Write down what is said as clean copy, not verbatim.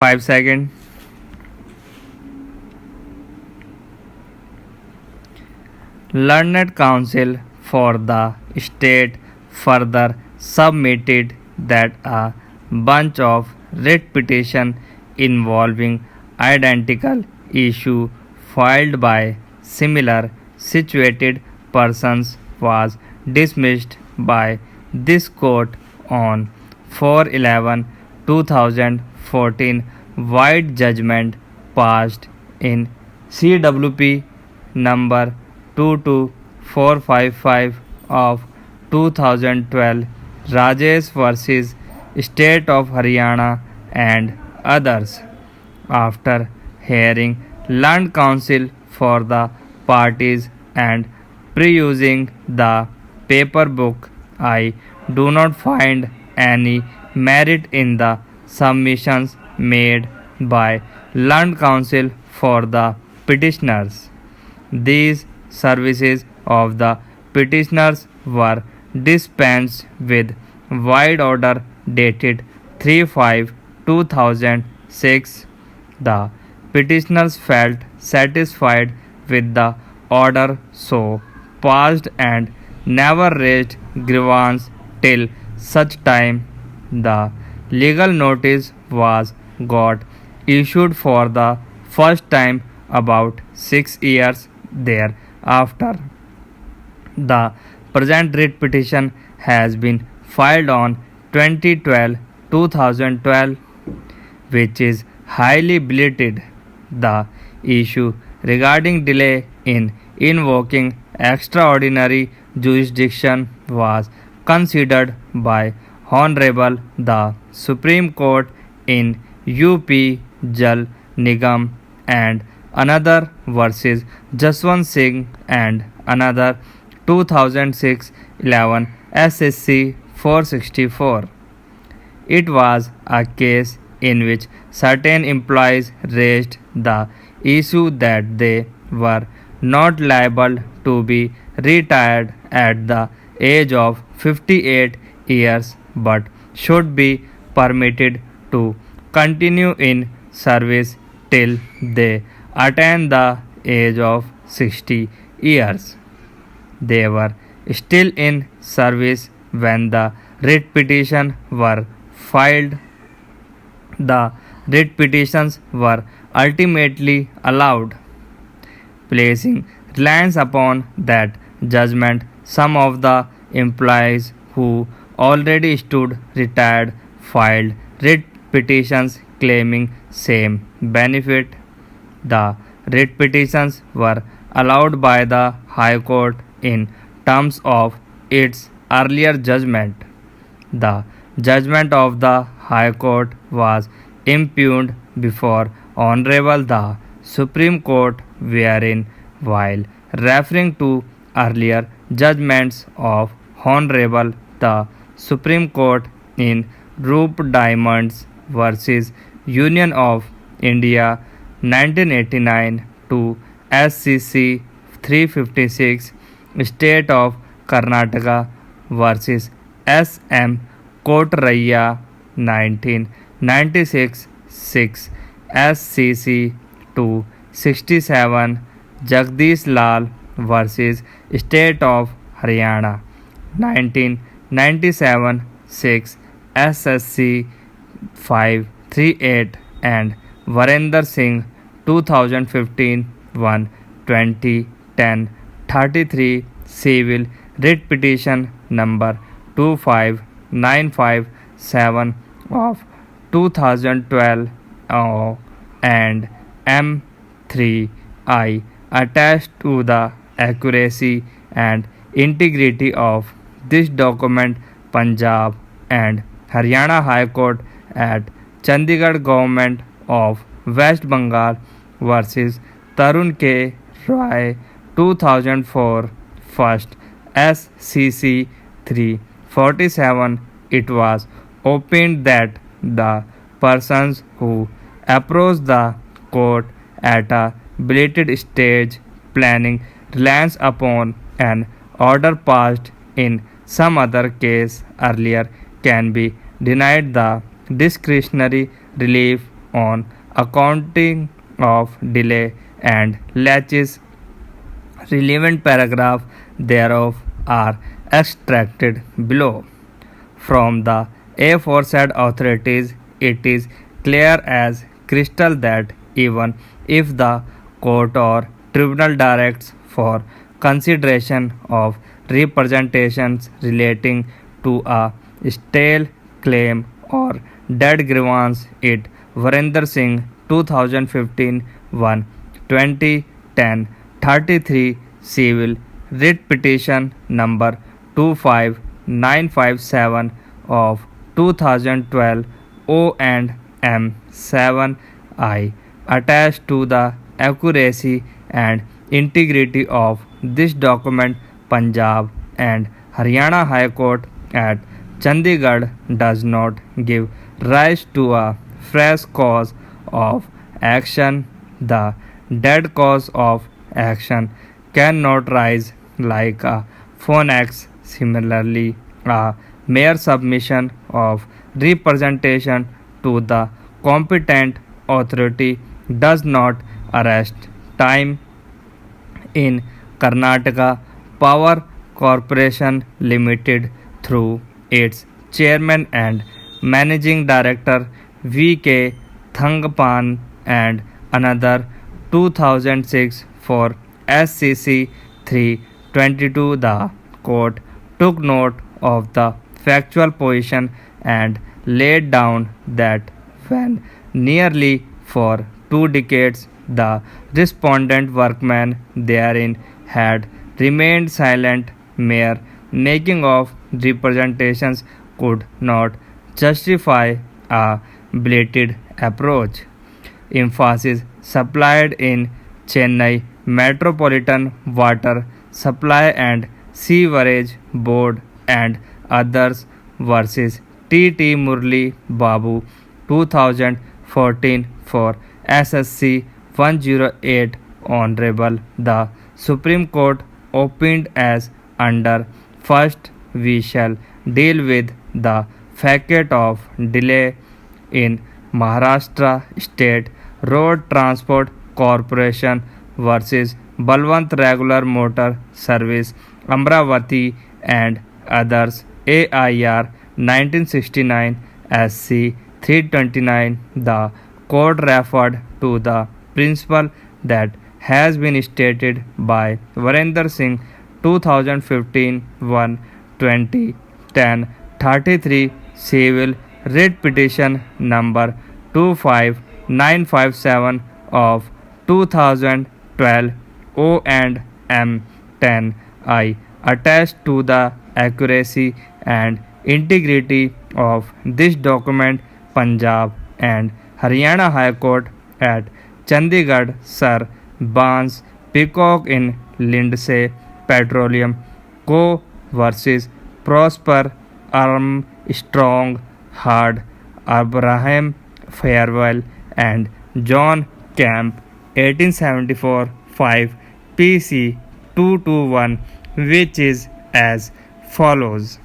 5 seconds. Learned Counsel for the State further submitted that a bunch of writ petition involving identical issue filed by similar situated persons was dismissed by this court on 4/11/2014. Wide judgment passed in CWP number 22455 of 2012, Rajesh versus State of Haryana and others. After hearing learned counsel for the parties and perusing the paper book, I do not find any merit in the submissions made by learned counsel for the petitioners. These services of the petitioners were dispensed with wide order dated 3/5/2006. The petitioners felt satisfied with the order, so passed and never raised grievance till such time the legal notice was got issued for the first time about 6 years thereafter. The present writ petition has been filed on 2012, which is highly belated. The issue regarding delay in invoking extraordinary jurisdiction was considered by Honorable the Supreme Court in UP Jal Nigam and another versus Jaswant Singh and another 2006-11 SSC 464. It was a case in which certain employees raised the issue that they were not liable to be retired at the age of 58 years but should be permitted to continue in service till they attain the age of 60 years. They were still in service when the writ petition were filed. The writ petitions were ultimately allowed. Placing reliance upon that judgment, some of the employees who already stood retired filed writ petitions claiming same benefit. The writ petitions were allowed by the High Court in terms of its earlier judgment. The judgment of the High Court was impugned before Honorable the Supreme Court, wherein, while referring to earlier judgments of Honorable the Supreme Court in Roop Diamonds versus Union of India 1989 to SCC 356, State of Karnataka versus SM Kotraya 1996 6, SCC 267, Jagdish Lal versus State of Haryana 1997 6, SSC 538 and Varinder Singh 2015 1 2010 33 Civil Writ Petition number 25957 of 2012 and M3 I attached to the accuracy and integrity of this document. Punjab and Haryana High Court at Chandigarh Government of West Bengal versus Tarun K. Roy 2004 first SCC 347. It was opined that the persons who approached the court at a belated stage planning reliance upon an order passed in some other case earlier can be denied the discretionary relief on accounting of delay and laches. Relevant paragraph thereof are extracted below. From the aforesaid authorities, it is clear as crystal that even if the court or tribunal directs for consideration of representations relating to a stale claim or dead grievance, it Varinder Singh 2015 1 2010 33 Civil Writ Petition number 25957 of 2012 O and M 7I attached to the accuracy and integrity of this document. Punjab and Haryana High Court at Chandigarh does not give rise to a fresh cause of action. The dead cause of action cannot rise like a phonex. Similarly, a mere submission of representation to the competent authority does not arrest time. In Karnataka, Power Corporation Limited, through its chairman and managing director V.K. Thangpan and another 2006 for SCC 322, the court took note of the factual position and laid down that when nearly for 2 decades the respondent workman therein had remained silent, mere making of representations could not justify a belated approach. Emphasis supplied in Chennai Metropolitan Water Supply and Sewerage Board and others versus T.T. Murli Babu 2014 for SSC 108. Honorable the Supreme Court opined as under. First, we shall deal with the facet of delay in Maharashtra State Road Transport Corporation versus Balwant Regular Motor Service Amravati and others, AIR 1969 SC 329. The court referred to the principle that has been stated by Varinder Singh 2015 1 2010 33 Civil Writ Petition number 25957 of 2012 O and M 10I attached to the accuracy and integrity of this document. Punjab and Haryana High Court at Chandigarh, Sir Barnes Peacock in Lindsay Petroleum Co. versus Prosper Armstrong Hard Abraham Farewell and John Camp 1874 5 PC 221, which is as follows.